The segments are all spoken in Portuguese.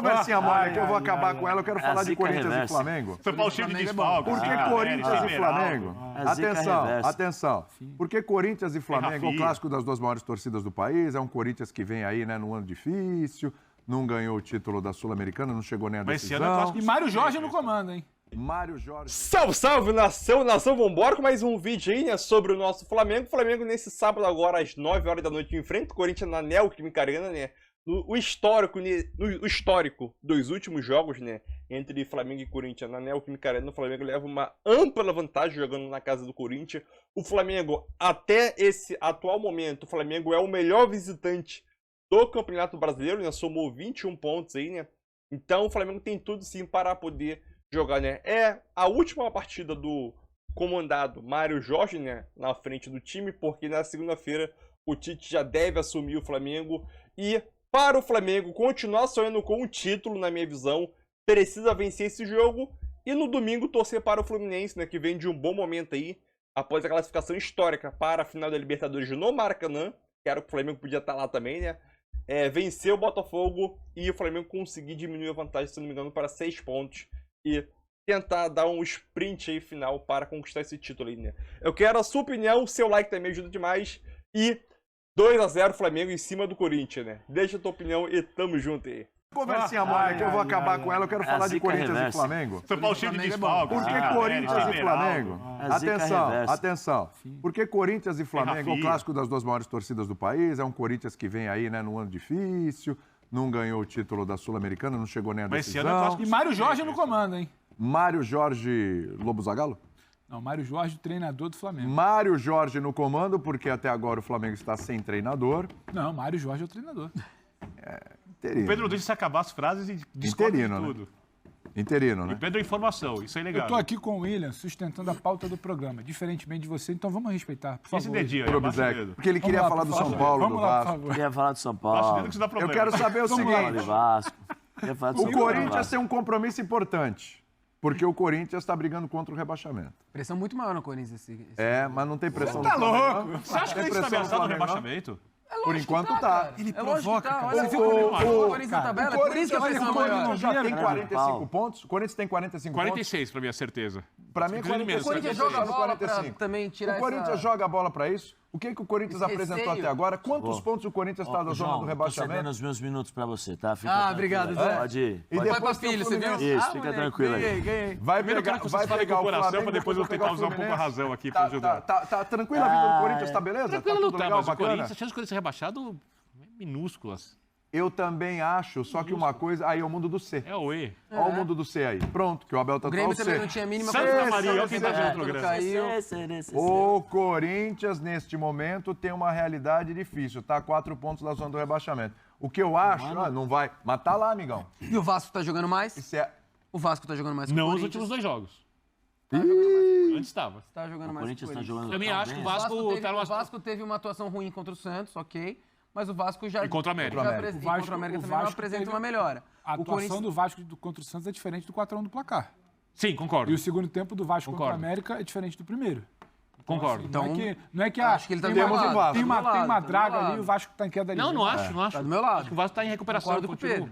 conversinha mole que eu vou acabar com ela. Eu quero falar de Corinthians e Flamengo. São Paulo cheio de desfalques. Por que Corinthians e Flamengo? Atenção. Por que Corinthians e Flamengo, o clássico das duas maiores torcidas do país, é um Corinthians que vem aí, né, num ano difícil, não ganhou o título da Sul-Americana, não chegou nem a decisão. Mas esse ano é clássico. E Mário Jorge no comando, hein? Mário Jorge. Salve, salve, nação, vambora com mais um vídeo aí, né, sobre o nosso Flamengo. O Flamengo nesse sábado agora, às 9 horas da noite, enfrenta o Corinthians na Neoquímica Arena, né, no histórico dos últimos jogos, né, entre Flamengo e Corinthians na Neoquímica Arena. O Flamengo leva uma ampla vantagem jogando na casa do Corinthians. O Flamengo, até esse atual momento, o Flamengo é o melhor visitante do Campeonato Brasileiro, né, somou 21 pontos aí, né, então o Flamengo tem tudo sim para poder jogar, né? É a última partida do comandado Mário Jorge, né, na frente do time, porque na segunda-feira o Tite já deve assumir o Flamengo e para o Flamengo continuar sonhando com o título, na minha visão, precisa vencer esse jogo e no domingo torcer para o Fluminense, né, que vem de um bom momento aí, após a classificação histórica para a final da Libertadores no Maracanã, que era o que o Flamengo podia estar lá também, né? Vencer o Botafogo e o Flamengo conseguir diminuir a vantagem, se não me engano, para 6 pontos. E tentar dar um sprint aí final para conquistar esse título aí, né? Eu quero a sua opinião, seu like também ajuda demais. E 2-0 Flamengo em cima do Corinthians, né? Deixa a tua opinião e tamo junto aí. Conversinha mole que eu vou acabar com ela. Eu quero falar de Corinthians e Flamengo. São Paulo cheio de desfalques. Por que Corinthians e Flamengo? Atenção. Por que Corinthians e Flamengo, o clássico das duas maiores torcidas do país, é um Corinthians que vem aí, né, num ano difícil, não ganhou o título da Sul-Americana, não chegou nem a decisão. E Mário Jorge no comando, hein? Mário Jorge Lobo Zagallo? Não, Mário Jorge, treinador do Flamengo. Mário Jorge no comando, porque até agora o Flamengo está sem treinador. Não, Mário Jorge é o treinador. Interino. O Pedro deixa acabar as frases e discorda de tudo. Né? Interino, né? E Pedro é informação, isso é legal. Eu tô aqui com o William, sustentando a pauta do programa, diferentemente de você, então vamos respeitar, por favor. Esse dedinho aí, porque ele queria falar do São Paulo, do Vasco. Queria falar do São Paulo. Eu quero saber o seguinte. O Corinthians tem um compromisso importante. Porque o Corinthians está brigando contra o rebaixamento. Pressão muito maior no Corinthians. Mas não tem pressão. Você tá louco? Você acha que ele está ameaçado no rebaixamento? Por enquanto tá. Ele provoca, cara. Olha, o Corinthians na tabela, o por isso que a pressão é maior. já tem 45 pontos. O Corinthians tem 45 pontos. 46, pra minha certeza. Pra mim é 46. O Corinthians joga a bola pra também tirar O Corinthians joga a bola pra isso? O que o Corinthians apresentou até agora? Quantos pontos o Corinthians está da zona do rebaixamento? Tô cedendo os meus minutos pra você, tá? Obrigado, Zé. Pode ir. E vai pra filho, você viu? Isso, fica tranquilo aí. Vai pegar o coração pra Flamengo, depois eu tentar usar um pouco a razão aqui pra ajudar. Tá tranquilo a vida do Corinthians, tá beleza? Tranquilo não tá, mas o bacana? Corinthians, a chance de Corinthians ser rebaixado é minúsculas. Eu também acho, só que uma coisa... Aí é o mundo do C. É o E. Olha o mundo do C aí. Pronto, que o Abel tá O Grêmio também não tinha a mínima Santa Maria, olha quem tá vendo o programa. O Corinthians, neste momento, tem uma realidade difícil. Tá a 4 pontos da zona do rebaixamento. O que eu acho... não vai... Mas tá lá, amigão. E o Vasco tá jogando mais? O Vasco tá jogando mais que o Não Corinthians. os últimos 2 jogos. Antes estava. Tá jogando mais que o Corinthians tá Corinthians. jogando. Eu também acho que o Vasco tá O Vasco teve uma atuação ruim contra o Santos, ok. Mas o Vasco já... E contra o América. Contra o América também não apresenta uma melhora. A atuação do Vasco contra o Santos é diferente do 4-1 do placar. Sim, concordo. E o segundo tempo do Vasco contra o América é diferente do primeiro. Concordo. Então, não é que acho que ele tá tem tem uma draga ali, o Vasco tá em queda ali. Não acho. Tá do meu lado. Acho que o Vasco tá em recuperação. Concordo com o Pedro.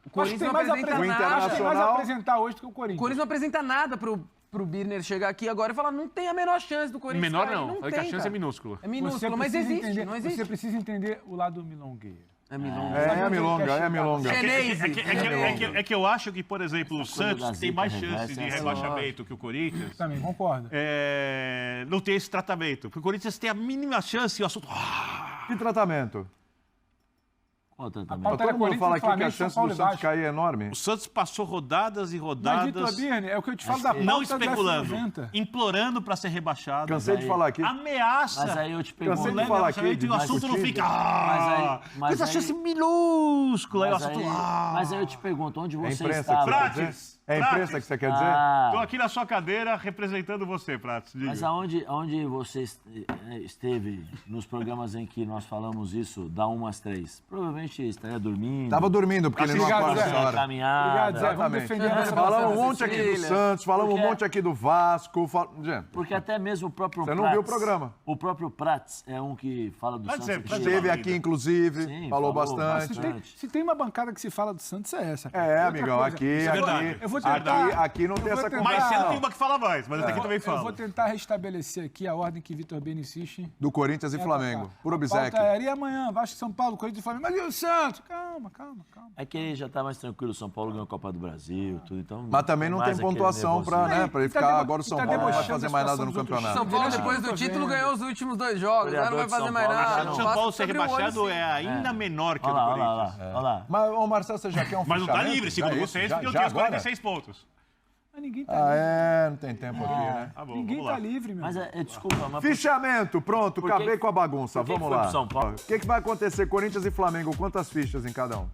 O Corinthians Corinthians não tem apresenta nada. mais a apresentar hoje do que o Corinthians. O Corinthians não apresenta nada pro Birner chegar aqui agora e falar não tem a menor chance do Corinthians. Menor cair. não. Falei que a chance é minúscula. É minúsculo, mas existe, não existe. Você precisa entender o lado milongueiro. É milonga. É a milonga. É que eu acho que, por exemplo, o Santos tem mais chance de rebaixamento que o Corinthians. Também concordo. Não tem esse tratamento. Porque o Corinthians tem a mínima chance e o assunto... Que tratamento? Qual tratamento? Todo mundo fala aqui que a chance do Santos cair é enorme. O Santos passou rodadas e rodadas... Mas, Vitor Birner, é o que eu te falo da pauta não especulando, do F90. implorando para ser rebaixado. Cansei de falar aqui. Ameaça. Mas aí eu te pergunto... Cansei de falar aqui. E o assunto não fica... Mas essa chance minúscula. Mas aí eu te pergunto, onde você estava? Prates! É a imprensa que você quer dizer? Estou aqui na sua cadeira representando você, Prates. Diga. Mas aonde você esteve nos programas em que nós falamos isso, da 1 às 3? Provavelmente provavelmente estaria dormindo. Tava dormindo, porque ele não acorda essa hora. Caminhada. Obrigado, Zé. Vamos defender a nossa Falamos um monte aqui do Santos, falamos um monte aqui do Vasco. Gente, Porque até mesmo o próprio você Prats... não viu o programa. O próprio Prats é um que fala do Pode Santos. ser, aqui. pode Esteve aqui, inclusive, Sim, falou falou bastante. Se tem uma bancada que se fala do Santos, é essa. É, Outra amigão, coisa, verdade. Eu vou tentar... aqui não tem essa tentar- Mas você não conversa. tem uma que fala mais, mas essa aqui também Eu fala. vou tentar restabelecer aqui a ordem que Vitor Beni insiste. Do Corinthians e Flamengo, por obséquio. E amanhã, Vasco, São Paulo, Corinthians e Flamengo. Mas e o Santos? Calma. É que já tá mais tranquilo. São Paulo ganhou a Copa do Brasil, tudo. Então, Mas também não tem mais aquele pontuação pra, nervosismo. né, pra ele Tá ficar. debo- Agora o São tá Paulo não vai debochando fazer a mais nada situação no dos outros campeonato. São Paulo, Beleza, depois do tô título, vendo. ganhou os últimos 2 jogos. Já não vai Vereador de fazer São mais Paulo, nada. já O não. São Paulo ser Abriu o olho, rebaixado sim. é ainda menor que o do Olha lá, Corinthians. olha lá. Mas, ô Marcelo, você já quer um Mas não tá fechamento? livre, segundo Já isso? vocês, Já- porque eu já tenho os agora? 46 pontos. Mas ninguém tá Ah, não tem tempo aqui, né? Tá bom, Ninguém vamos lá. tá livre, meu. Mas, desculpa, mas... Fichamento, pronto, Por que- acabei com a bagunça. por que Vamos foi lá. pro São Paulo? O que vai acontecer? Corinthians e Flamengo, quantas fichas em cada um?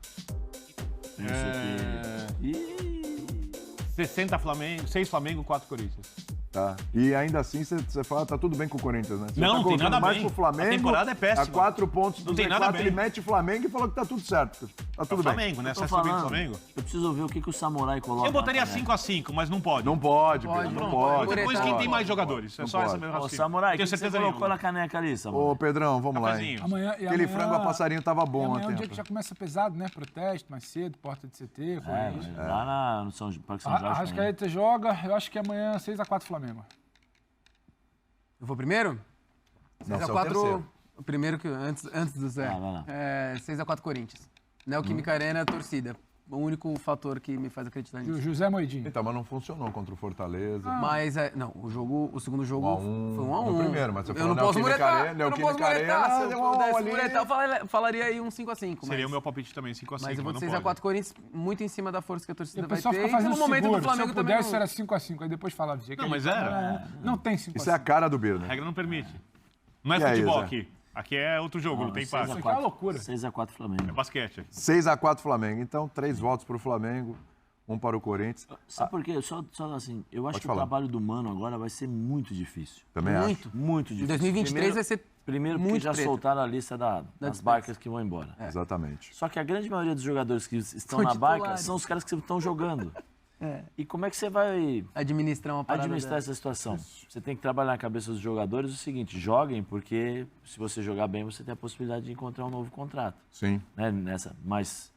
Ih, 60 Flamengo, 6 Flamengo, 4 Corinthians. Tá. E ainda assim você fala, tá tudo bem com o Corinthians, né? Você Não, tá tem colocando nada mais bem. pro Flamengo. A temporada é péssima. A 4 pontos do Não tem nada Z4, bem. ele mete o Flamengo e falou que tá tudo certo. Tá tudo O bem. Flamengo, né? tô Você subindo o falando. Flamengo. Eu preciso ver o que o Samurai coloca. Eu botaria na caneca. 5x5, mas não pode. Não pode, Pode, Pedro, não não pode. pode. Depois Não quem pode. tem mais jogadores. É Não só pode. essa mesma Ô, raciocínio. Samurai, o Tenho que você certeza colocou nenhuma. na caneca ali, Samurai? Ô, Pedrão, vamos lá, hein? Cafezinho. Amanhã, Aquele frango a passarinho tava bom amanhã é um ontem. dia que já começa pesado, né? Protesto mais cedo, porta de CT, coisa É, isso. mas lá no Parque São Jorge. A Arrascaeta joga, eu acho que amanhã 6x4 Flamengo. Eu vou primeiro? Não, você é o 6x4. terceiro. O primeiro que. Antes do Zé. Vai lá. 6x4 Corinthians. Neoquímica Arena, torcida. O único fator que me faz acreditar nisso. José Moidinho. Então, mas não funcionou contra o Fortaleza. Mas, não, o segundo jogo 1 a 1. foi 1 a 1. No primeiro, mas você eu falou não posso Neoquímica muretar. Arena, Eu não posso Neoquímica muretar. Arena, Se eu deu uma pudesse ali. muretar, eu falaria aí um 5x5. Seria o meu palpite também, 5x5. Mas eu vou de não 6x4 pode. Corinthians, muito em cima da força que a E torcida o vai pessoal ter. fica E fazendo pelo momento seguro. do Flamengo Se eu também. pudesse, era 5x5. Aí depois falava. Dizia que Não, ele- mas era. Não tem 5x5. Isso é a cara do A Birner. regra não permite. Não é E aí, futebol Zé? aqui. Aqui é outro jogo, não tem empate. aqui é uma loucura. 6x4 É Flamengo. basquete. 6x4 Flamengo. Então, 3 votos pro Flamengo, 1 para o Corinthians. Sabe por quê? Só assim, eu acho Pode que falar. o trabalho do Mano agora vai ser muito difícil. Também acho. Muito. Muito Em difícil. 2023 vai ser Primeiro porque muito já treta. soltaram a lista das dispensa. barcas que vão embora. Exatamente. Só que a grande maioria dos jogadores que estão São na barca titulares. são os caras que estão jogando. E como é que você vai administrar uma parada administrar dessa. essa situação? Você tem que trabalhar na cabeça dos jogadores o seguinte: joguem, porque se você jogar bem, você tem a possibilidade de encontrar um novo contrato. Sim. Né, mas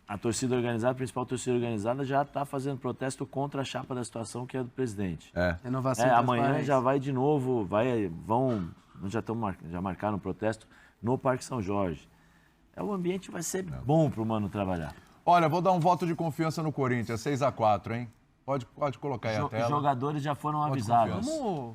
a torcida organizada, a principal torcida organizada, já está fazendo protesto contra a chapa da situação, que é do presidente. Renovação e Amanhã transparência. já vai de novo, já marcaram o protesto no Parque São Jorge. O ambiente vai ser bom para o Mano trabalhar. Olha, vou dar um voto de confiança no Corinthians, 6x4, hein? Pode colocar aí a Os tela. jogadores já foram avisados.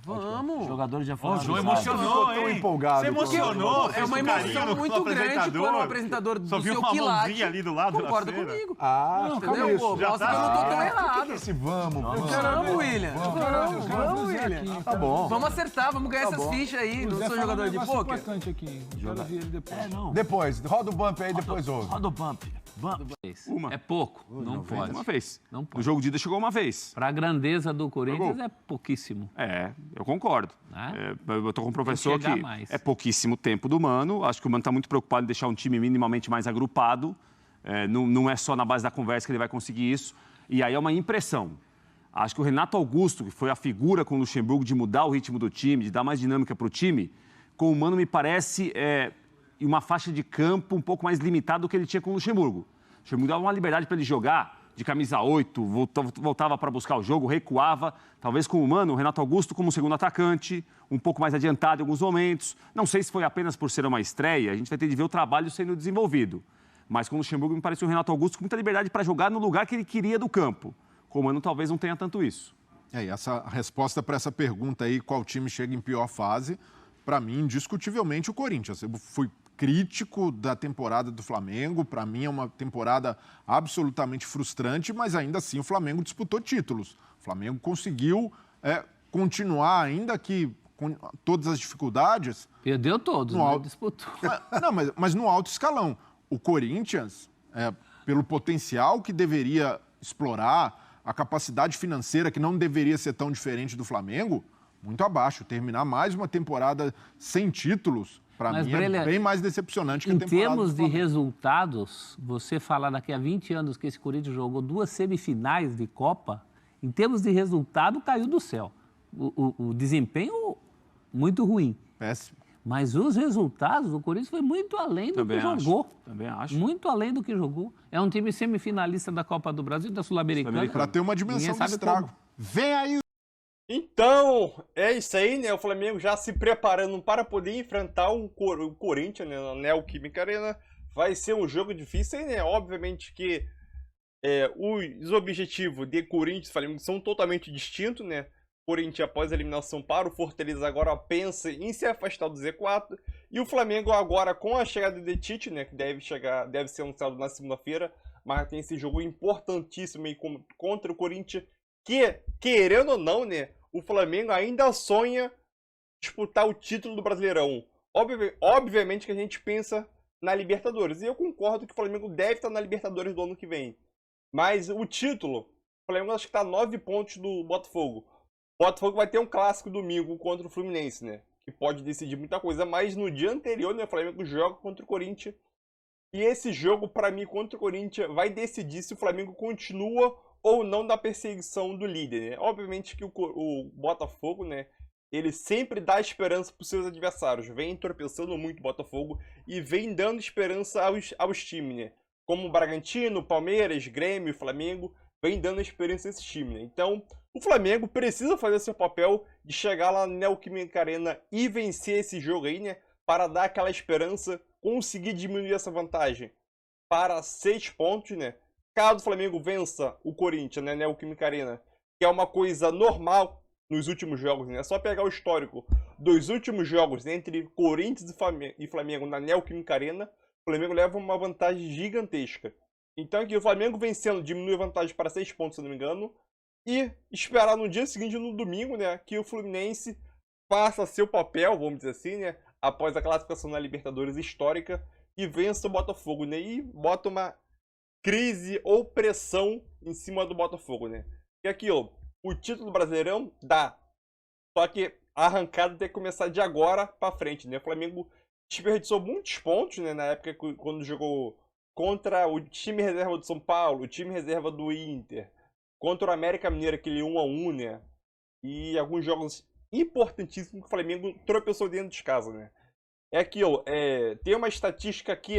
Vamos. Os jogadores já foram O João avisados. emocionou, tão hein? empolgado Você com o emocionou. É fez uma um carinho emoção no muito grande apresentador. quando o apresentador do Só viu seu uma quilate mãozinha ali do lado da concorda cena. comigo. Ah, Não, acho calma que é aí, isso. Pô, Já mostra tá. que eu não tô tão Ah, errado. esse vamos. Vamos, William. Vamos, William. Tá bom. Vamos acertar, vamos ganhar essas fichas aí. Não sou jogador de pôquer. importante aqui. Quero ver ele depois. Não. Depois, roda o bump aí, depois ouve. Roda o bump. Uma. É pouco, não pode. Uma vez. Não No pode. jogo de ida chegou uma vez. Para a grandeza do Corinthians Jogou. é pouquíssimo. Eu concordo. Né? Eu tô com um professor chegar que mais. é pouquíssimo tempo do Mano. Acho que o Mano está muito preocupado em deixar um time minimamente mais agrupado. Não é só na base da conversa que ele vai conseguir isso. E aí é uma impressão. Acho que o Renato Augusto, que foi a figura com o Luxemburgo de mudar o ritmo do time, de dar mais dinâmica para o time, com o Mano me parece em uma faixa de campo um pouco mais limitada do que ele tinha com o Luxemburgo. O Luxemburgo dava uma liberdade para ele jogar de camisa 8, voltava para buscar o jogo, recuava. Talvez com o Mano, o Renato Augusto como segundo atacante, um pouco mais adiantado em alguns momentos. Não sei se foi apenas por ser uma estreia, a gente vai ter de ver o trabalho sendo desenvolvido. Mas com o Luxemburgo me pareceu o Renato Augusto com muita liberdade para jogar no lugar que ele queria do campo. Com o Mano talvez não tenha tanto isso. E essa resposta para essa pergunta aí, qual time chega em pior fase, para mim, indiscutivelmente, o Corinthians. Eu fui crítico da temporada do Flamengo, para mim é uma temporada absolutamente frustrante, mas ainda assim o Flamengo disputou títulos. O Flamengo conseguiu continuar, ainda que com todas as dificuldades... Perdeu todos, No né? alto. Disputou. Mas no alto escalão. O Corinthians, pelo potencial que deveria explorar, a capacidade financeira que não deveria ser tão diferente do Flamengo, muito abaixo. Terminar mais uma temporada sem títulos, Para mim é bem mais decepcionante que a temporada. Em termos de resultados, você falar daqui a 20 anos que esse Corinthians jogou 2 semifinais de Copa, em termos de resultado, caiu do céu. O desempenho muito ruim. Péssimo. Mas os resultados do Corinthians foi muito além do que jogou. Também acho. Muito além do que jogou. É um time semifinalista da Copa do Brasil, da Sul-Americana. Para ter uma dimensão de estrago. Vem aí. Então, é isso aí, né? O Flamengo já se preparando para poder enfrentar o Corinthians, né? Na Neoquímica Arena. Vai ser um jogo difícil, né? Obviamente que os objetivos de Corinthians e Flamengo são totalmente distintos, né? Corinthians, após a eliminação para o Fortaleza, agora pensa em se afastar do Z4. E o Flamengo agora, com a chegada de Tite, né, que deve ser anunciado na segunda-feira, mas tem esse jogo importantíssimo aí contra o Corinthians, que, querendo ou não, né, o Flamengo ainda sonha disputar o título do Brasileirão. Obviamente que a gente pensa na Libertadores. E eu concordo que o Flamengo deve estar na Libertadores do ano que vem. Mas o título, o Flamengo acho que está a 9 pontos do Botafogo. O Botafogo vai ter um clássico domingo contra o Fluminense, né? Que pode decidir muita coisa, mas no dia anterior, né, o Flamengo joga contra o Corinthians. E esse jogo, para mim, contra o Corinthians, vai decidir se o Flamengo continua ou não na perseguição do líder, né? Obviamente que o Botafogo, né, ele sempre dá esperança para os seus adversários. Vem tropeçando muito o Botafogo e vem dando esperança aos times, né? Como o Bragantino, Palmeiras, Grêmio, Flamengo, vem dando experiência a esse time, né? Então, o Flamengo precisa fazer seu papel de chegar lá na Neoquímica Arena e vencer esse jogo aí, né? Para dar aquela esperança, conseguir diminuir essa vantagem para 6 pontos, né? Caso o Flamengo vença o Corinthians, né? Neoquímica Arena, que é uma coisa normal nos últimos jogos, né? É só pegar o histórico dos últimos jogos entre Corinthians e Flamengo na Neoquímica Arena, o Flamengo leva uma vantagem gigantesca. Então aqui o Flamengo vencendo diminui a vantagem para 6 pontos, se não me engano. E esperar no dia seguinte, no domingo, né, que o Fluminense faça seu papel, vamos dizer assim, né, após a classificação na Libertadores histórica e vença o Botafogo, né, e bota uma crise ou pressão em cima do Botafogo, né. E aqui, ó, o título Brasileirão dá, só que a arrancada tem que começar de agora para frente, né. O Flamengo desperdiçou muitos pontos, né, na época quando jogou contra o time reserva do São Paulo, o time reserva do Inter, contra o América Mineiro, aquele 1-1, né? E alguns jogos importantíssimos que o Flamengo tropeçou dentro de casa, né? É aqui, ó, tem uma estatística aqui,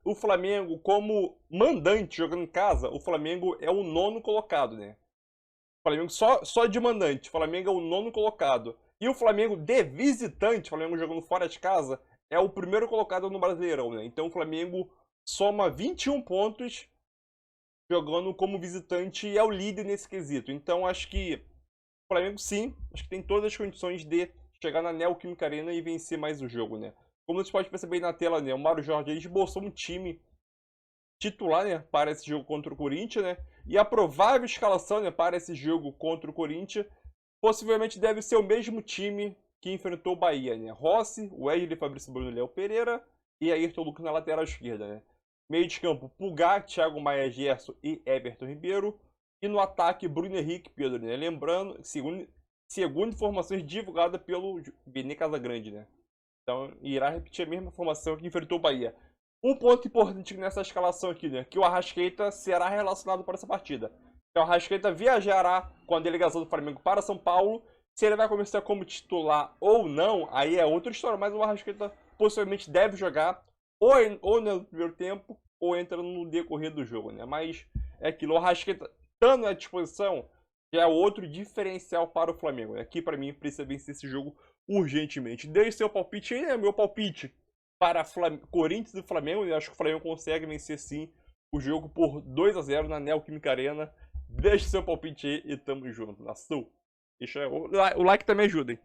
o Flamengo, como mandante jogando em casa, o Flamengo é o 9º colocado, né? O Flamengo só de mandante, o Flamengo é o 9º colocado. E o Flamengo de visitante, o Flamengo jogando fora de casa, é o 1º colocado no Brasileirão, né? Então o Flamengo soma 21 pontos jogando como visitante e é o líder nesse quesito. Então acho que o Flamengo sim, acho que tem todas as condições de chegar na Neoquímica Arena e vencer mais o jogo, né? Como você pode perceber aí na tela, né, o Mário Jorge esboçou um time titular, né, para esse jogo contra o Corinthians, né? E a provável escalação, né, para esse jogo contra o Corinthians possivelmente deve ser o mesmo time que enfrentou o Bahia, né? Rossi, Wesley, Fabrício Bruno, Léo Pereira e Ayrton Lucas na lateral esquerda, né? Meio de campo, Pulgar, Thiago Maia, Gerson e Everton Ribeiro. E no ataque, Bruno Henrique e Pedro, né? Lembrando, segundo informações divulgadas pelo Vini Casagrande, né? Então, irá repetir a mesma formação que enfrentou o Bahia. Um ponto importante nessa escalação aqui, né? Que o Arrascaeta será relacionado para essa partida. Então, o Arrascaeta viajará com a delegação do Flamengo para São Paulo. Se ele vai começar como titular ou não, aí é outra história. Mas o Arrascaeta possivelmente deve jogar ou no primeiro tempo, ou entra no decorrer do jogo, né? Mas é aquilo, o Arrascaeta estando à disposição, já é outro diferencial para o Flamengo. Aqui, para mim, precisa vencer esse jogo urgentemente. Deixe seu palpite aí, né? Meu palpite para Corinthians e Flamengo. Eu acho que o Flamengo consegue vencer, sim, o jogo por 2-0 na Neoquímica Arena. Deixe seu palpite aí e tamo junto. Nação. Deixa o like também ajuda, hein?